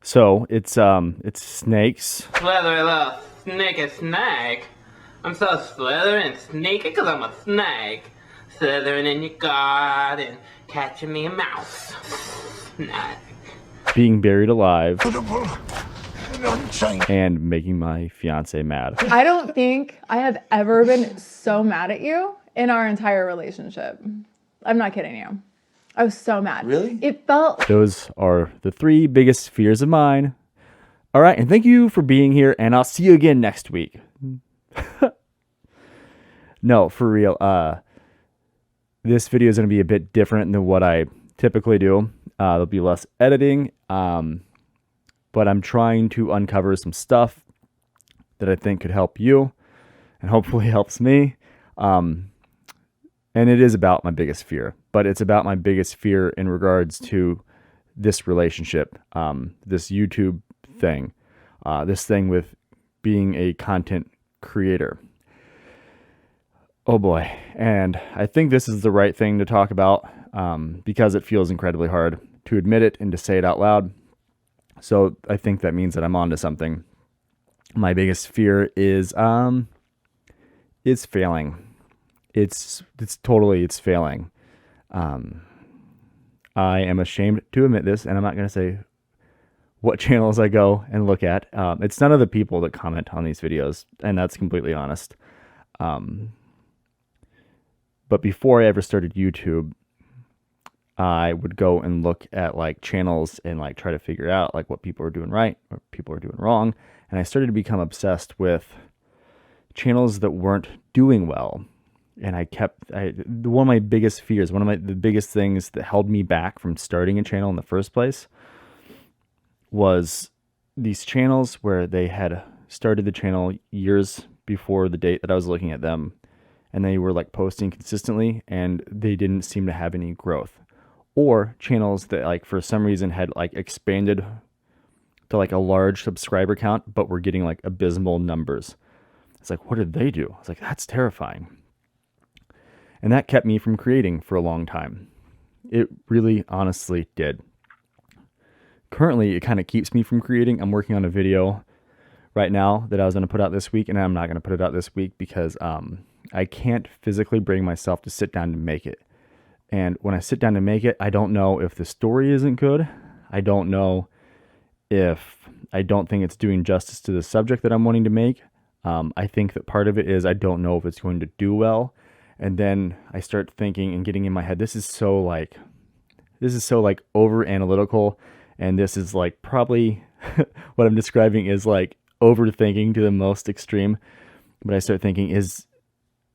So it's snakes. Slithery little sneaky snake. I'm so slithery and sneaky because I'm a snake. Slithering in your garden, catching me a mouse. Snake. Being buried alive. And making my fiance mad. I don't think I have ever been so mad at you in our entire relationship. I'm not kidding you. I was so mad. Really? It felt... Those are the 3 biggest fears of mine. All right, and thank you for being here, and I'll see you again next week. No, for real. This video is going to be a bit different than what I typically do. There'll be less editing, but I'm trying to uncover some stuff that I think could help you and hopefully helps me. And it is about my biggest fear, but it's about my biggest fear in regards to this relationship, this YouTube thing, this thing with being a content creator. Oh boy. And I think this is the right thing to talk about because it feels incredibly hard to admit it and to say it out loud. So I think that means that I'm onto something. My biggest fear is failing. It's failing. I am ashamed to admit this, and I'm not going to say what channels I go and look at. It's none of the people that comment on these videos, and that's completely honest. But before I ever started YouTube, I would go and look at like channels and like try to figure out like what people are doing right, what people are doing wrong. And I started to become obsessed with channels that weren't doing well. And one of my biggest fears, the biggest things that held me back from starting a channel in the first place was these channels where they had started the channel years before the date that I was looking at them. And they were like posting consistently and they didn't seem to have any growth. Or channels that like for some reason had like expanded to like a large subscriber count, but were getting like abysmal numbers. It's like, what did they do? I was like, that's terrifying. And that kept me from creating for a long time. It really honestly did. Currently, it kind of keeps me from creating. I'm working on a video right now that I was going to put out this week, and I'm not going to put it out this week because I can't physically bring myself to sit down to make it. And when I sit down to make it, I don't know if the story isn't good. I don't know if I don't think it's doing justice to the subject that I'm wanting to make. I think that part of it is I don't know if it's going to do well. And then I start thinking and getting in my head, this is so like over analytical. And this is like probably what I'm describing is like overthinking to the most extreme. But I start thinking, is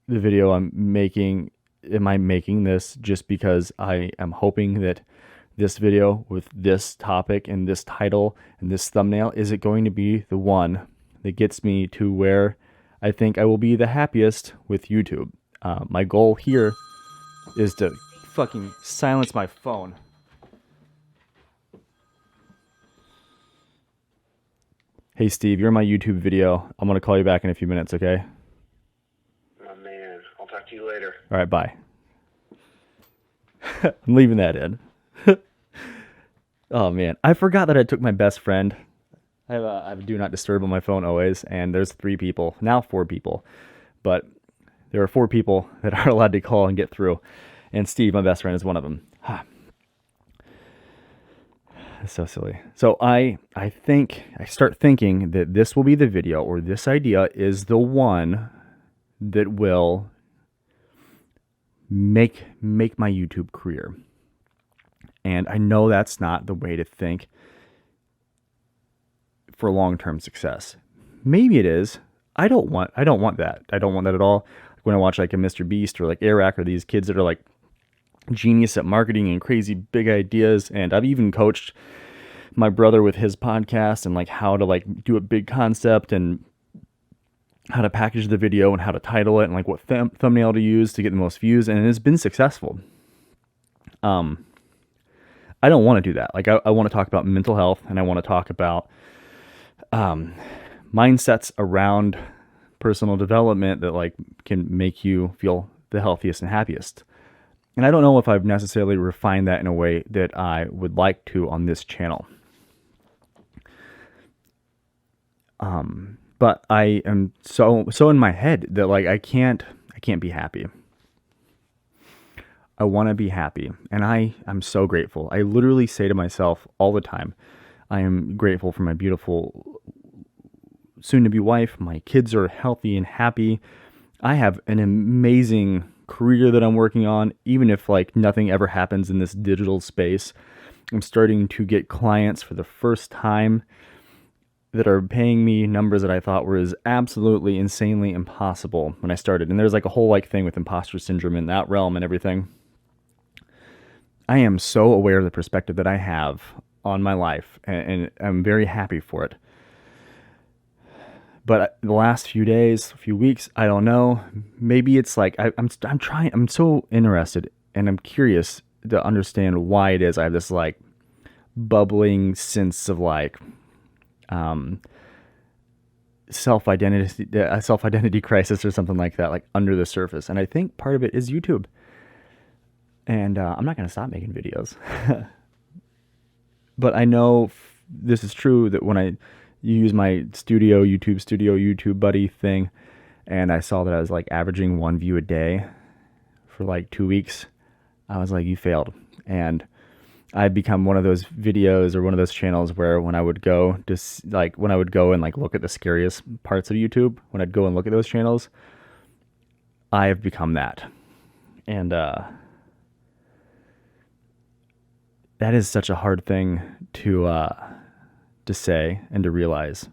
the video I'm making, am I making this just because I am hoping that this video with this topic and this title and this thumbnail, is it going to be the one that gets me to where I think I will be the happiest with YouTube? My goal here is to fucking silence my phone. Hey Steve, you're in my YouTube video. I'm going to call you back in a few minutes, okay? Oh man, I'll talk to you later. All right, bye. I'm leaving that in. Oh man, I forgot that I took my best friend. I have a do not disturb on my phone always, and there's 3 people, now 4 people. But there are 4 people that are allowed to call and get through. And Steve, my best friend, is one of them. It's so silly. So I start thinking that this will be the video, or this idea is the one that will make my YouTube career. And I know that's not the way to think for long-term success. Maybe it is. I don't want that. I don't want that at all. When I watch like a Mr. Beast or like Eric or these kids that are like genius at marketing and crazy big ideas. And I've even coached my brother with his podcast and like how to like do a big concept and how to package the video and how to title it and like what thumbnail to use to get the most views. And it's been successful. I don't want to do that. Like I want to talk about mental health, and I want to talk about mindsets around personal development that like can make you feel the healthiest and happiest. And I don't know if I've necessarily refined that in a way that I would like to on this channel. But I am so in my head that like I can't be happy. I want to be happy, and I'm so grateful. I literally say to myself all the time, I am grateful for my beautiful soon-to-be wife. My kids are healthy and happy. I have an amazing career that I'm working on, even if like nothing ever happens in this digital space. I'm starting to get clients for the first time that are paying me numbers that I thought were absolutely insanely impossible when I started. And there's like a whole like thing with imposter syndrome in that realm and everything. I am so aware of the perspective that I have on my life, and I'm very happy for it. But the last few days, few weeks, I don't know. Maybe it's like I'm so interested and I'm curious to understand why it is I have this like bubbling sense of like self-identity crisis or something like that, like under the surface. And I think part of it is YouTube. And I'm not going to stop making videos. But I know this is true that when I use my YouTube buddy thing, and I saw that I was like averaging 1 view a day for like 2 weeks, I was like, you failed. And I've become one of those videos or one of those channels where when I would go and like look at the scariest parts of YouTube, when I'd go and look at those channels, I've become that. And that is such a hard thing to say and to realize.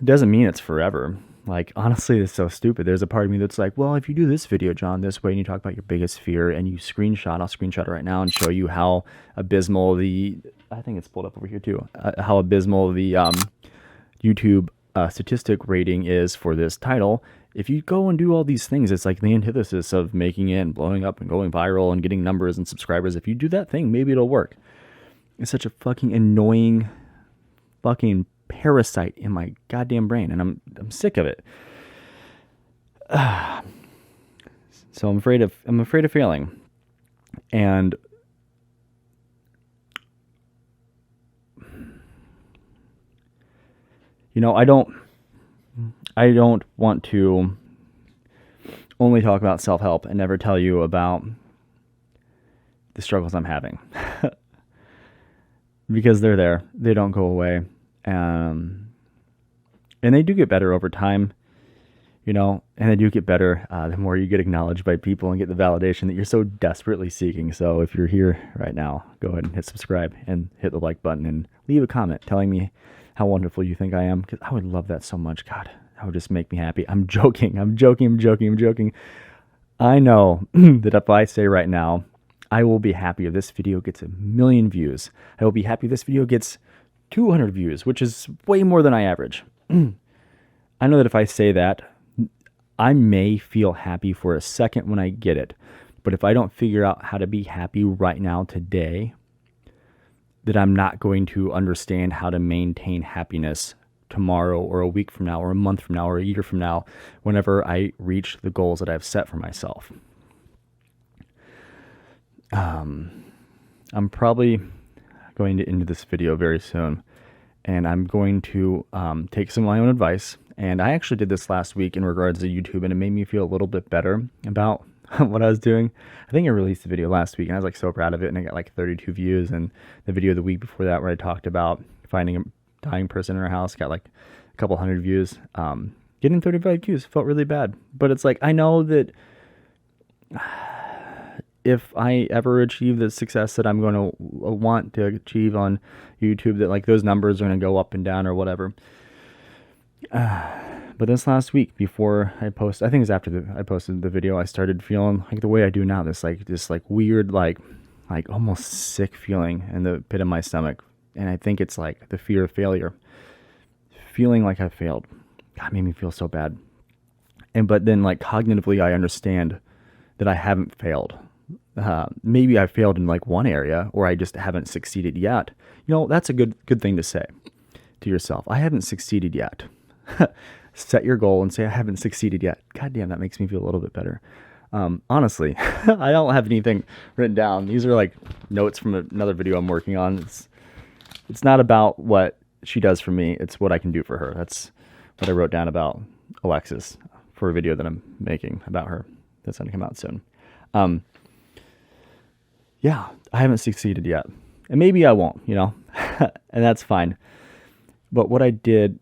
Doesn't mean it's forever. Like, honestly, it's so stupid. There's a part of me that's like, well, if you do this video, John, this way, and you talk about your biggest fear, and you I'll screenshot it right now and show you how abysmal I think it's pulled up over here too, how abysmal the YouTube statistic rating is for this title. If you go and do all these things, it's like the antithesis of making it and blowing up and going viral and getting numbers and subscribers. If you do that thing, maybe it'll work. It's such a fucking annoying fucking parasite in my goddamn brain, and I'm sick of it. So I'm afraid of failing. And you know, I don't want to only talk about self-help and never tell you about the struggles I'm having. Because they're there. They don't go away. And they do get better over time, you know, and they do get better the more you get acknowledged by people and get the validation that you're so desperately seeking. So if you're here right now, go ahead and hit subscribe and hit the like button and leave a comment telling me how wonderful you think I am, because I would love that so much. God, that would just make me happy. I'm joking. I know that if I say right now, I will be happy if this video gets 1 million views. I will be happy if this video gets 200 views, which is way more than I average. I know that if I say that, I may feel happy for a second when I get it. But if I don't figure out how to be happy right now today, that I'm not going to understand how to maintain happiness tomorrow or a week from now or a month from now or a year from now, whenever I reach the goals that I've set for myself. I'm probably going to end this video very soon, and I'm going to take some of my own advice. And I actually did this last week in regards to YouTube, and it made me feel a little bit better about what I was doing. I think I released the video last week, and I was like so proud of it, and I got like 32 views. And the video the week before that, where I talked about finding a dying person in our house, got like a couple hundred views. Getting 35 views felt really bad, but it's like I know that if I ever achieve the success that I'm going to want to achieve on YouTube, that like those numbers are going to go up and down or whatever. But this last week, before I posted, I think it was after I posted the video, I started feeling like the way I do now, this weird, like almost sick feeling in the pit of my stomach. And I think it's like the fear of failure, feeling like I failed. God, it made me feel so bad. But then like cognitively, I understand that I haven't failed. Maybe I failed in like one area, or I just haven't succeeded yet. You know, that's a good thing to say to yourself. I haven't succeeded yet. Set your goal and say, I haven't succeeded yet. God damn, that makes me feel a little bit better. Honestly, I don't have anything written down. These are like notes from another video I'm working on. It's not about what she does for me, it's what I can do for her. That's what I wrote down about Alexis for a video that I'm making about her. That's going to come out soon. Yeah, I haven't succeeded yet. And maybe I won't, and that's fine. But what I did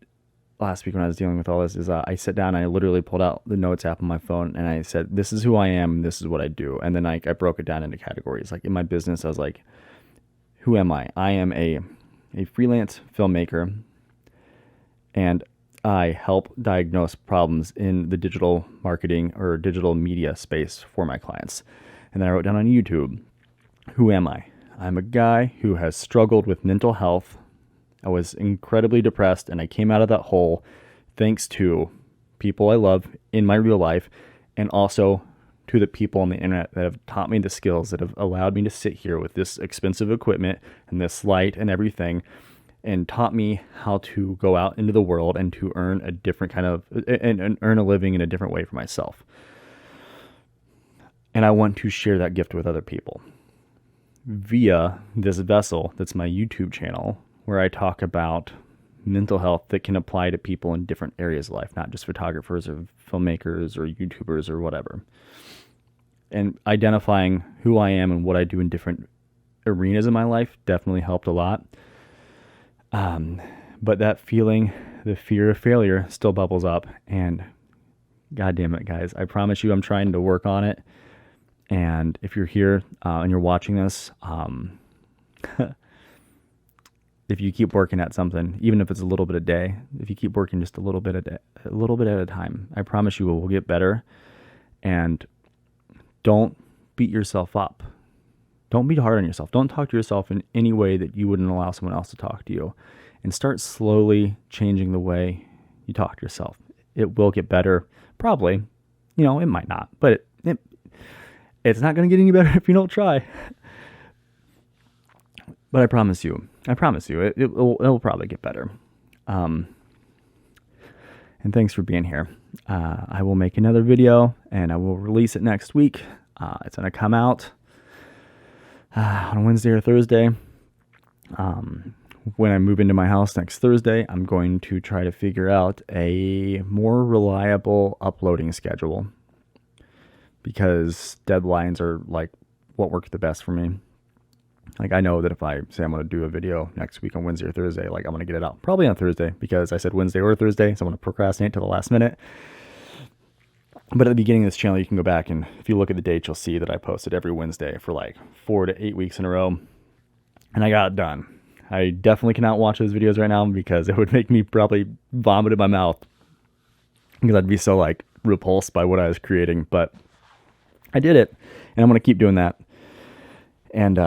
last week when I was dealing with all this is I sat down and I literally pulled out the notes app on my phone and I said, this is who I am, this is what I do. And then I broke it down into categories. Like in my business, I was like, who am I? I am a freelance filmmaker, and I help diagnose problems in the digital marketing or digital media space for my clients. And then I wrote down on YouTube, who am I? I'm a guy who has struggled with mental health. I was incredibly depressed, and I came out of that hole thanks to people I love in my real life, and also to the people on the internet that have taught me the skills that have allowed me to sit here with this expensive equipment and this light and everything, and taught me how to go out into the world and to earn a different kind of, and earn a living in a different way for myself. And I want to share that gift with other people via this vessel that's my YouTube channel, where I talk about mental health that can apply to people in different areas of life, not just photographers or filmmakers or YouTubers or whatever. And identifying who I am and what I do in different arenas of my life definitely helped a lot. But that feeling, the fear of failure, still bubbles up. And God damn it, guys, I promise you I'm trying to work on it. And if you're here and you're watching this, if you keep working at something, even if it's a little bit a day, if you keep working just a little bit at a time, I promise you it will get better. And don't beat yourself up. Don't be hard on yourself. Don't talk to yourself in any way that you wouldn't allow someone else to talk to you. And start slowly changing the way you talk to yourself. It will get better. Probably. It might not. But it's not going to get any better if you don't try. But I promise you, it will probably get better. And thanks for being here. I will make another video and I will release it next week. It's going to come out on Wednesday or Thursday. When I move into my house next Thursday, I'm going to try to figure out a more reliable uploading schedule, because deadlines are like what works the best for me. Like I know that if I say I'm going to do a video next week on Wednesday or Thursday, like I'm going to get it out probably on Thursday, because I said Wednesday or Thursday, so I'm going to procrastinate till the last minute. But at the beginning of this channel, you can go back and if you look at the dates, you'll see that I posted every Wednesday for like 4 to 8 weeks in a row, and I got it done. I definitely cannot watch those videos right now because it would make me probably vomit in my mouth, because I'd be so like repulsed by what I was creating. But I did it, and I'm going to keep doing that. And,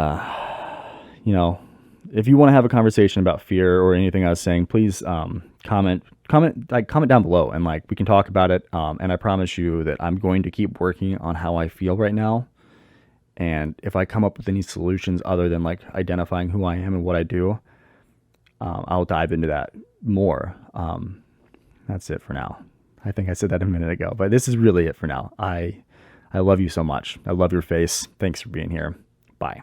if you want to have a conversation about fear or anything I was saying, please comment down below, and like we can talk about it. And I promise you that I'm going to keep working on how I feel right now. And if I come up with any solutions other than like identifying who I am and what I do, I'll dive into that more. That's it for now. I think I said that a minute ago, but this is really it for now. I love you so much. I love your face. Thanks for being here. Bye.